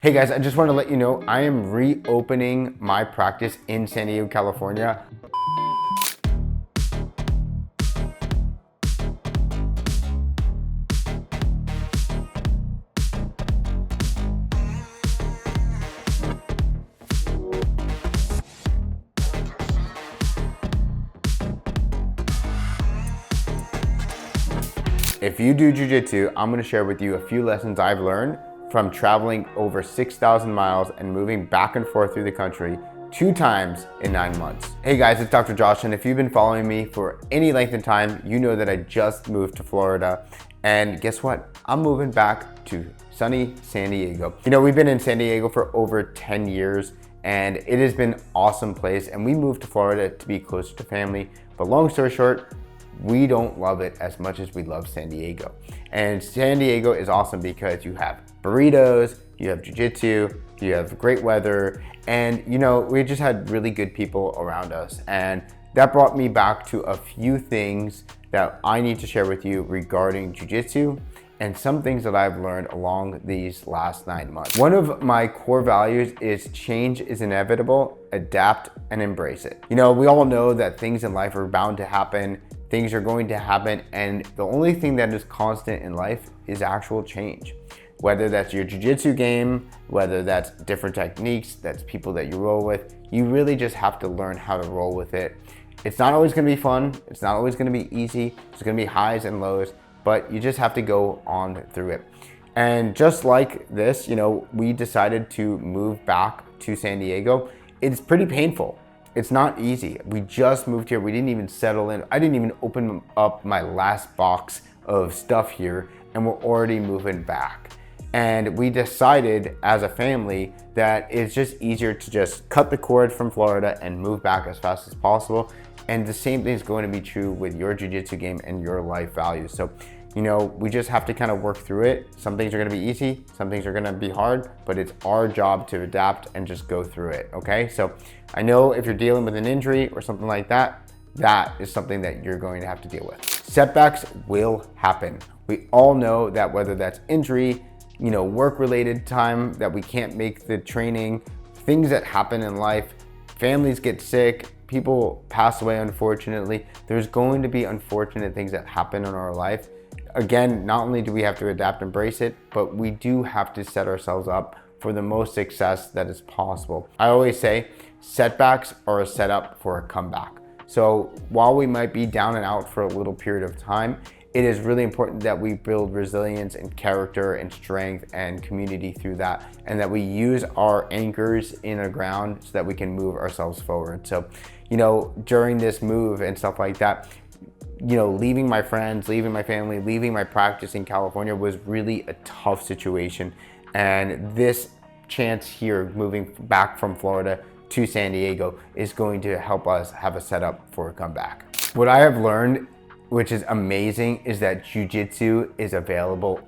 Hey guys, I just want to let you know I am reopening my practice in San Diego, California. If you do Jiu-Jitsu, I'm going to share with you a few lessons I've learned from traveling over 6,000 miles and moving back and forth through the country 2 times in 9 months. Hey guys, it's Dr. Josh, and if you've been following me for any length of time, you know that I just moved to Florida. And guess what? I'm moving back to sunny San Diego. You know, we've been in San Diego for over 10 years and it has been an awesome place, and we moved to Florida to be closer to family. But long story short, we don't love it as much as we love San Diego. And San Diego is awesome because you have burritos, you have jiu-jitsu, you have great weather, and you know, we just had really good people around us. And that brought me back to a few things that I need to share with you regarding jiu-jitsu and some things that I've learned along these last 9 months. One of my core values is change is inevitable, adapt and embrace it. You know, we all know that things in life are bound to happen. Things are going to happen, and the only thing that is constant in life is actual change. Whether that's your jiu-jitsu game, whether that's different techniques, that's people that you roll with, you really just have to learn how to roll with it. It's not always gonna be fun, it's not always gonna be easy, it's gonna be highs and lows, but you just have to go on through it. And just like this, you know, we decided to move back to San Diego. It's pretty painful. It's not easy. We just moved here. We didn't even settle in. I didn't even open up my last box of stuff here, and we're already moving back. And we decided as a family that it's just easier to just cut the cord from Florida and move back as fast as possible. And the same thing is going to be true with your jiu-jitsu game and your life values. So, you know, we just have to kind of work through it. Some things are going to be easy, some things are going to be hard, but it's our job to adapt and just go through it. Okay, so I know if you're dealing with an injury or something like that, that is something that you're going to have to deal with. Setbacks will happen. We all know that, whether that's injury, you know, work-related time that we can't make the training, things that happen in life, families get sick, people pass away, unfortunately. There's going to be unfortunate things that happen in our life. Again, not only do we have to adapt and embrace it, but we do have to set ourselves up for the most success that is possible. I always say setbacks are a setup for a comeback. So while we might be down and out for a little period of time, it is really important that we build resilience and character and strength and community through that, and that we use our anchors in the ground so that we can move ourselves forward. So, you know, during this move and stuff like that, you know, leaving my friends, leaving my family, leaving my practice in California was really a tough situation. And this chance here, moving back from Florida to San Diego, is going to help us have a setup for a comeback. What I have learned, which is amazing, is that jiu-jitsu is available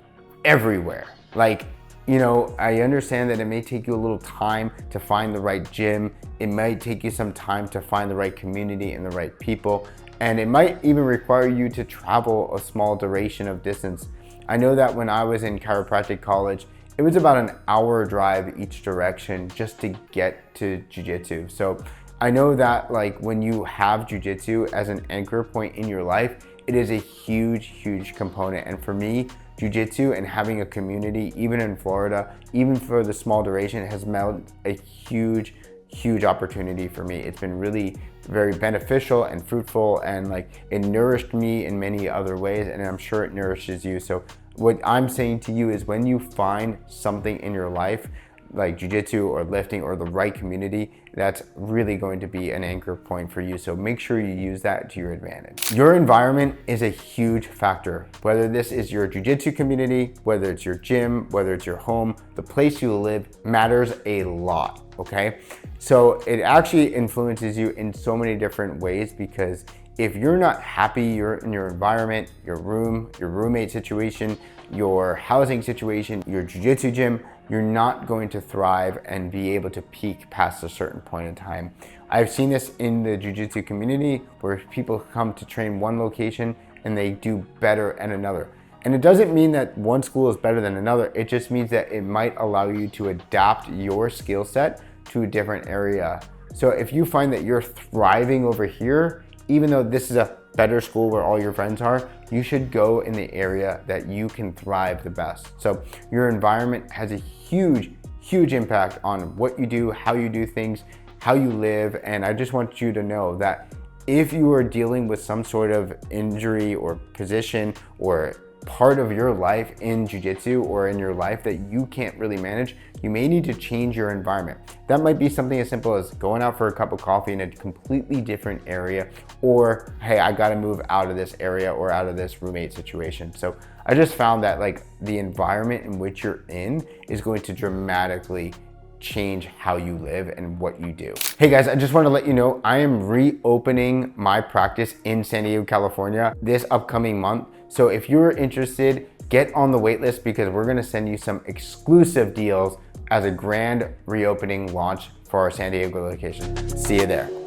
everywhere. Like, you know, I understand that it may take you a little time to find the right gym. It might take you some time to find the right community and the right people. And it might even require you to travel a small duration of distance. I know that when I was in chiropractic college, it was about an hour drive each direction just to get to jiu-jitsu. So I know that, like, when you have jiu-jitsu as an anchor point in your life, it is a huge, huge component. And for me, jiu-jitsu and having a community, even in Florida, even for the small duration, has meant a huge, huge opportunity for me. It's been really very beneficial and fruitful, and like, it nourished me in many other ways, and I'm sure it nourishes you. So what I'm saying to you is, when you find something in your life like jiu-jitsu or lifting or the right community, that's really going to be an anchor point for you. So make sure you use that to your advantage. Your environment is a huge factor. Whether this is your jiu-jitsu community, whether it's your gym, whether it's your home, the place you live matters a lot, okay? So it actually influences you in so many different ways, because if you're not happy in your environment, your room, your roommate situation, your housing situation, your jiu-jitsu gym, you're not going to thrive and be able to peak past a certain point in time. I've seen this in the jiu-jitsu community, where people come to train one location and they do better at another. And it doesn't mean that one school is better than another. It just means that it might allow you to adapt your skill set to a different area. So if you find that you're thriving over here, even though this is a better school where all your friends are, you should go in the area that you can thrive the best. So your environment has a huge impact on what you do, how you do things, how you live. And I just want you to know that if you are dealing with some sort of injury or position or part of your life in jiu-jitsu or in your life that you can't really manage, you may need to change your environment. That might be something as simple as going out for a cup of coffee in a completely different area, or hey, I gotta move out of this area or out of this roommate situation. So I just found that like the environment in which you're in is going to dramatically change how you live and what you do. Hey guys, I just want to let you know I am reopening my practice in San Diego, California this upcoming month. So if you're interested, get on the wait list because we're going to send you some exclusive deals as a grand reopening launch for our San Diego location. See you there.